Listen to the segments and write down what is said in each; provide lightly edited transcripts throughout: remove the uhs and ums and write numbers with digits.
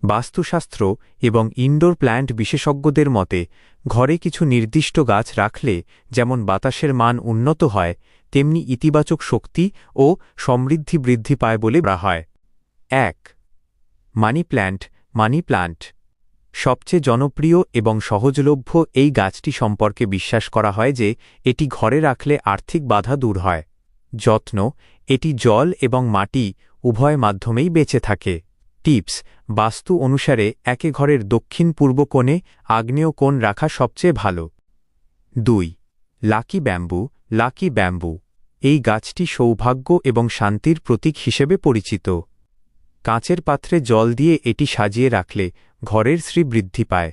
বাস্তুশাস্ত্র এবং indoor plant বিশেষজ্ঞদের মতে ঘরে কিছু নির্দিষ্ট গাছ রাখলে যেমন বাতাসের মান উন্নত হয়, তেমনি ইতিবাচক শক্তি ও সমৃদ্ধি বৃদ্ধি পায় বলে বলা হয়। ১. Money plant. মানি প্ল্যান্ট সবচেয়ে জনপ্রিয় এবং সহজলভ্য এই গাছটি সম্পর্কে বিশ্বাস করা হয় যে এটি ঘরে রাখলে আর্থিক বাধা দূর হয়। যত্ন: এটি জল এবং মাটি উভয় মাধ্যমেই বেঁচে থাকে। টিপস: বাস্তু অনুসারে একে ঘরের দক্ষিণ পূর্ব কোণে আগ্নেয় কোণ রাখা সবচেয়ে ভালো। ২. Lucky bamboo. লাকি ব্যাম্বু এই গাছটি সৌভাগ্য এবং শান্তির প্রতীক হিসেবে পরিচিত। কাঁচের পাত্রে জল দিয়ে এটি সাজিয়ে রাখলে ঘরের শ্রী বৃদ্ধি পায়।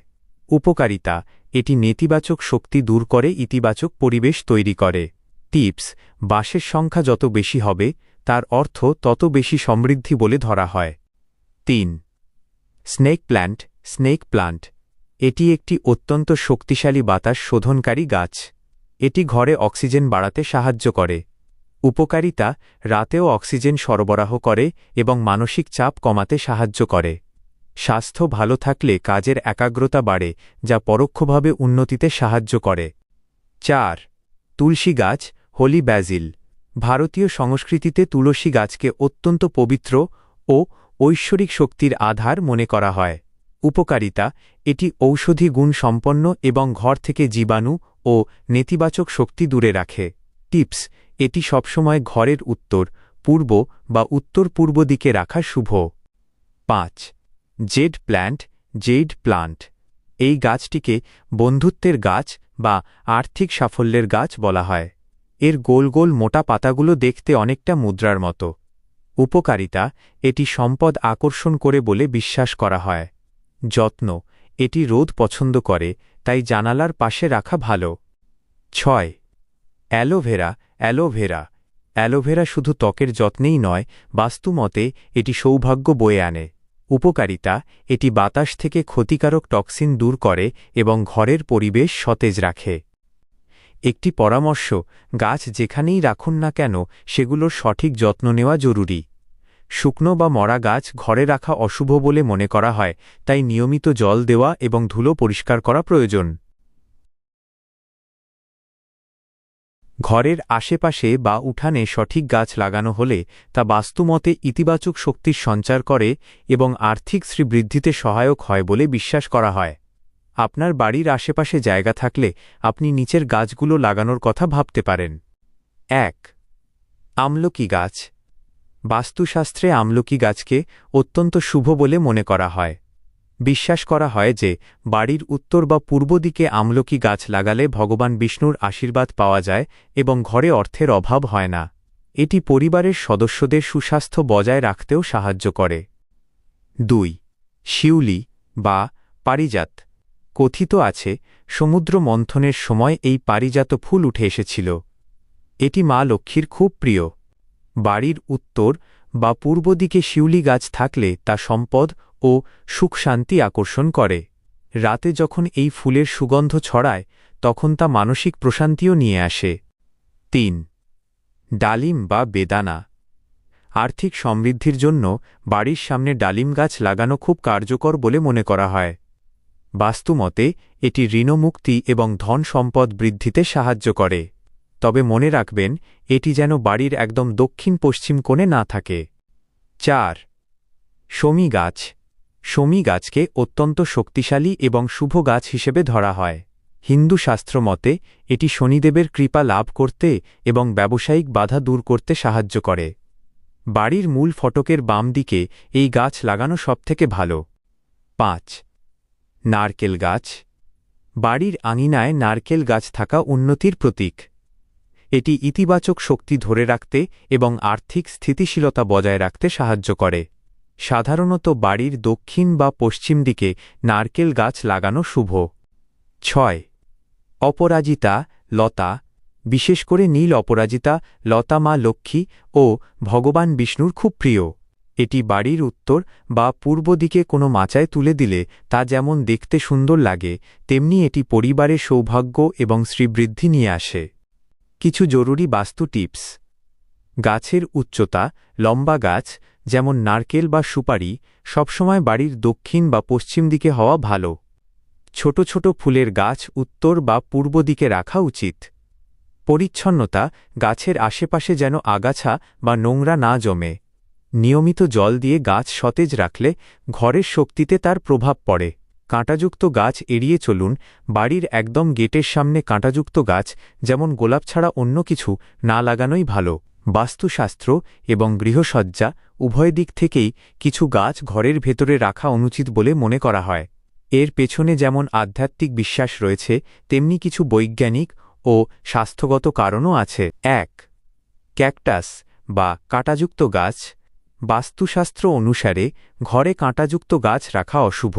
উপকারিতা: এটি নেতিবাচক শক্তি দূর করে ইতিবাচক পরিবেশ তৈরি করে। টিপস: বাঁশের সংখ্যা যত বেশি হবে তার অর্থ তত বেশি সমৃদ্ধি বলে ধরা হয়। ৩. Snake plant. স্নেক প্ল্যান্ট এটি একটি অত্যন্ত শক্তিশালী বাতাস শোধনকারী গাছ। এটি ঘরে অক্সিজেন বাড়াতে সাহায্য করে। উপকারিতা: রাতেও অক্সিজেন সরবরাহ করে এবং মানসিক চাপ কমাতে সাহায্য করে। স্বাস্থ্য ভালো থাকলে কাজের একাগ্রতা বাড়ে, যা পরোক্ষভাবে উন্নতিতে সাহায্য করে। ৪. তুলসী গাছ। হোলি ব্যাজিল ভারতীয় সংস্কৃতিতে তুলসী গাছকে অত্যন্ত পবিত্র ও ঐশ্বরিক শক্তির আধার মনে করা হয়। উপকারিতা: এটি ঔষধি গুণ সম্পন্ন এবং ঘর থেকে জীবাণু ও নেতিবাচক শক্তি দূরে রাখে। টিপস: এটি সবসময় ঘরের উত্তর, পূর্ব বা উত্তর-পূর্ব দিকে রাখা শুভ। ৫. Z plant. জেড প্ল্যান্ট এই গাছটিকে বন্ধুত্বের গাছ বা আর্থিক সাফল্যের গাছ বলা হয়। এর গোল গোল মোটা পাতাগুলো দেখতে অনেকটা মুদ্রার মতো। উপকারিতা: এটি সম্পদ আকর্ষণ করে বলে বিশ্বাস করা হয়। যত্ন: এটি রোদ পছন্দ করে, তাই জানালার পাশে রাখা ভালো। ৬. অ্যালোভেরা। অ্যালোভেরা অ্যালোভেরা শুধু ত্বকের যত্নেই নয়, বাস্তুমতে এটি সৌভাগ্য বয়ে আনে। উপকারিতা: এটি বাতাস থেকে ক্ষতিকারক টক্সিন দূর করে এবং ঘরের পরিবেশ সতেজ রাখে। একটি পরামর্শ: গাছ যেখানেই রাখুন না কেন সেগুলোর সঠিক যত্ন নেওয়া জরুরি। শুকনো বা মরা গাছ ঘরে রাখা অশুভ বলে মনে করা হয়, তাই নিয়মিত জল দেওয়া এবং ধুলো পরিষ্কার করা প্রয়োজন। ঘরের আশেপাশে বা উঠানে সঠিক গাছ লাগানো হলে তা বাস্তুমতে ইতিবাচক শক্তির সঞ্চার করে এবং আর্থিক শ্রীবৃদ্ধিতে সহায়ক হয় বলে বিশ্বাস করা হয়। আপনার বাড়ির আশেপাশে জায়গা থাকলে আপনি নিচের গাছগুলো লাগানোর কথা ভাবতে পারেন। ১. আমলকি গাছ। বাস্তুশাস্ত্রে আমলকি গাছকে অত্যন্ত শুভ বলে মনে করা হয়। বিশ্বাস করা হয় যে বাড়ির উত্তর বা পূর্ব দিকে আমলকি গাছ লাগালে ভগবান বিষ্ণুর আশীর্বাদ পাওয়া যায় এবং ঘরে অর্থের অভাব হয় না। এটি পরিবারের সদস্যদের সুস্বাস্থ্য বজায় রাখতেও সাহায্য করে। ২. শিউলি বা পারিজাত। কথিত আছে সমুদ্র মন্থনের সময় এই পারিজাত ফুল উঠে এসেছিল। এটি মা লক্ষ্মীর খুব প্রিয়। বাড়ির উত্তর বা পূর্ব দিকে শিউলি গাছ থাকলে তা সম্পদ ও সুখ-শান্তি আকর্ষণ করে। রাতে যখন এই ফুলের সুগন্ধ ছড়ায় তখন তা মানসিক প্রশান্তিও নিয়ে আসে। ৩. ডালিম বা বেদানা। আর্থিক সমৃদ্ধির জন্য বাড়ির সামনে ডালিম গাছ লাগানো খুব কার্যকর বলে মনে করা হয়। বাস্তুমতে এটি ঋণমুক্তি এবং ধন সম্পদ বৃদ্ধিতে সাহায্য করে। তবে মনে রাখবেন এটি যেন বাড়ির একদম দক্ষিণ পশ্চিম কোণে না থাকে। ৪. শমী গাছ। শমী গাছকে অত্যন্ত শক্তিশালী এবং শুভ গাছ হিসেবে ধরা হয়। হিন্দু শাস্ত্র মতে এটি শনিদেবের কৃপা লাভ করতে এবং ব্যবসায়িক বাধা দূর করতে সাহায্য করে। বাড়ির মূল ফটকের বাম দিকে এই গাছ লাগানো সবথেকে ভালো। ৫. নারকেল গাছ। বাড়ির আঙিনায় নারকেল গাছ থাকা উন্নতির প্রতীক। এটি ইতিবাচক শক্তি ধরে রাখতে এবং আর্থিক স্থিতিশীলতা বজায় রাখতে সাহায্য করে। সাধারণত বাড়ির দক্ষিণ বা পশ্চিম দিকে নারকেল গাছ লাগানো শুভ। ৬. অপরাজিতা লতা। বিশেষ করে নীল অপরাজিতা লতা মা লক্ষ্মী ও ভগবান বিষ্ণুর খুব প্রিয়। এটি বাড়ির উত্তর বা পূর্ব দিকে কোনো মাচায় তুলে দিলে তা যেমন দেখতে সুন্দর লাগে, তেমনি এটি পরিবারের সৌভাগ্য এবং শ্রীবৃদ্ধি নিয়ে আসে। কিছু জরুরি বাস্তু টিপস। গাছের উচ্চতা। লম্বা গাছ যেমন নারকেল বা সুপারি সবসময় বাড়ির দক্ষিণ বা পশ্চিম দিকে হওয়া ভালো। ছোট ছোট ফুলের গাছ উত্তর বা পূর্ব দিকে রাখা উচিত। পরিচ্ছন্নতা, গাছের আশেপাশে যেন আগাছা বা নোংরা না জমে। নিয়মিত জল দিয়ে গাছ সতেজ রাখলে ঘরের শক্তিতে তার প্রভাব পড়ে। কাঁটাযুক্ত গাছ এড়িয়ে চলুন। বাড়ির একদম গেটের সামনে কাঁটাযুক্ত গাছ যেমন গোলাপ ছাড়া অন্য কিছু না লাগানোই ভালো। বাস্তুশাস্ত্র এবং গৃহসজ্জা উভয় দিক থেকেই কিছু গাছ ঘরের ভেতরে রাখা অনুচিত বলে মনে করা হয়। এর পেছনে যেমন আধ্যাত্মিক বিশ্বাস রয়েছে, তেমনি কিছু বৈজ্ঞানিক ও স্বাস্থ্যগত কারণও আছে। ১. ক্যাকটাস বা কাঁটাযুক্ত গাছ। বাস্তুশাস্ত্র অনুসারে ঘরে কাঁটাযুক্ত গাছ রাখা অশুভ।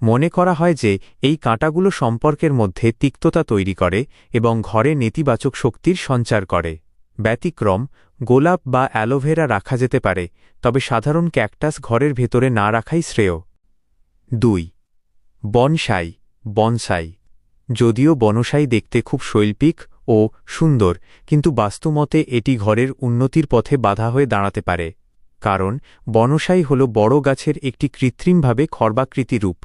মনে করা হয় যে এই কাঁটাগুলো সম্পর্কের মধ্যে তিক্ততা তৈরি করে এবং ঘরে নেতিবাচক শক্তির সঞ্চার করে। ব্যতিক্রম, গোলাপ বা অ্যালোভেরা রাখা যেতে পারে, তবে সাধারণ ক্যাকটাস ঘরের ভেতরে না রাখাই শ্রেয়। ২. বনসাই। যদিও বনসাই দেখতে খুব শৈল্পিক ও সুন্দর, কিন্তু বাস্তুমতে এটি ঘরের উন্নতির পথে বাধা হয়ে দাঁড়াতে পারে। কারণ বনসাই হল বড় গাছের একটি কৃত্রিমভাবে খর্বাকৃতি রূপ।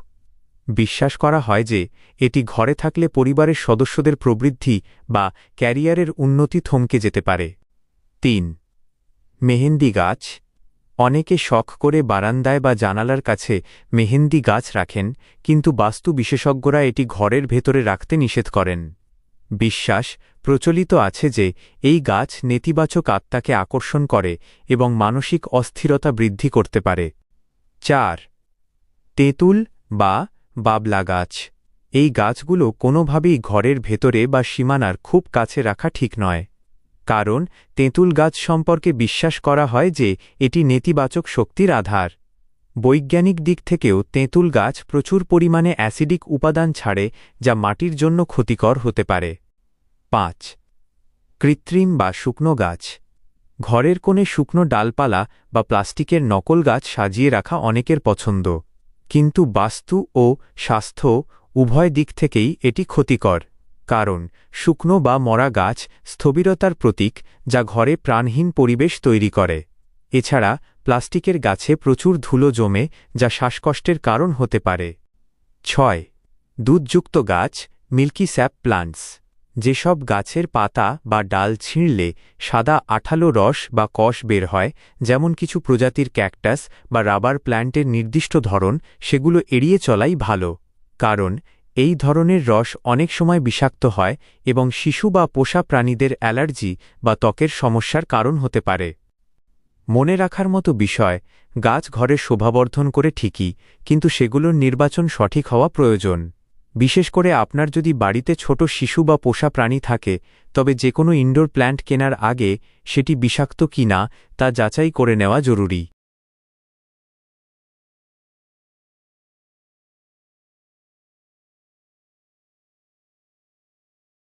বিশ্বাস করা হয় যে এটি ঘরে থাকলে পরিবারের সদস্যদের প্রবৃদ্ধি বা ক্যারিয়ারের উন্নতি থমকে যেতে পারে। ৩. মেহেন্দি গাছ। অনেকে শখ করে বারান্দায় বা জানালার কাছে মেহেন্দি গাছ রাখেন, কিন্তু বাস্তু বিশেষজ্ঞরা এটি ঘরের ভেতরে রাখতে নিষেধ করেন। বিশ্বাস প্রচলিত আছে যে এই গাছ নেতিবাচক আত্মাকে আকর্ষণ করে এবং মানসিক অস্থিরতা বৃদ্ধি করতে পারে। ৪. তেঁতুল বা বাবলা গাছ। এই গাছগুলো কোনোভাবেই ঘরের ভেতরে বা সীমানার খুব কাছে রাখা ঠিক নয়। কারণ তেঁতুল গাছ সম্পর্কে বিশ্বাস করা হয় যে এটি নেতিবাচক শক্তির আধার। বৈজ্ঞানিক দিক থেকেও তেঁতুল গাছ প্রচুর পরিমাণে অ্যাসিডিক উপাদান ছাড়ে, যা মাটির জন্য ক্ষতিকর হতে পারে। ৫. কৃত্রিম বা শুকনো গাছ। ঘরের কোণে শুকনো ডালপালা বা প্লাস্টিকের নকল গাছ সাজিয়ে রাখা অনেকের পছন্দ, কিন্তু বাস্তু ও স্বাস্থ্য উভয় দিক থেকেই এটি ক্ষতিকর। কারণ শুকনো বা মরা গাছ স্থবিরতার প্রতীক, যা ঘরে প্রাণহীন পরিবেশ তৈরি করে। এছাড়া প্লাস্টিকের গাছে প্রচুর ধুলো জমে, যা শ্বাসকষ্টের কারণ হতে পারে। ৬. দুধযুক্ত গাছ, মিল্কি স্যাপ প্লান্টস। যেসব গাছের পাতা বা ডাল ছিঁড়লে সাদা আঠালো রস বা কষ বের হয়, যেমন কিছু প্রজাতির ক্যাকটাস বা রাবার প্ল্যান্টের নির্দিষ্ট ধরন, সেগুলো এড়িয়ে চলাই ভালো। কারণ এই ধরনের রস অনেক সময় বিষাক্ত হয় এবং শিশু বা পোষা প্রাণীদের অ্যালার্জি বা ত্বকের সমস্যার কারণ হতে পারে। মনে রাখার মতো বিষয়, গাছ ঘরের শোভাবর্ধন করে ঠিকই, কিন্তু সেগুলোর নির্বাচন সঠিক হওয়া প্রয়োজন। বিশেষ করে আপনার যদি বাড়িতে ছোট শিশু বা পোষা প্রাণী থাকে, তবে যে কোনো ইনডোর প্ল্যান্ট কেনার আগে সেটি বিষাক্ত কিনা তা যাচাই করে নেওয়া জরুরি।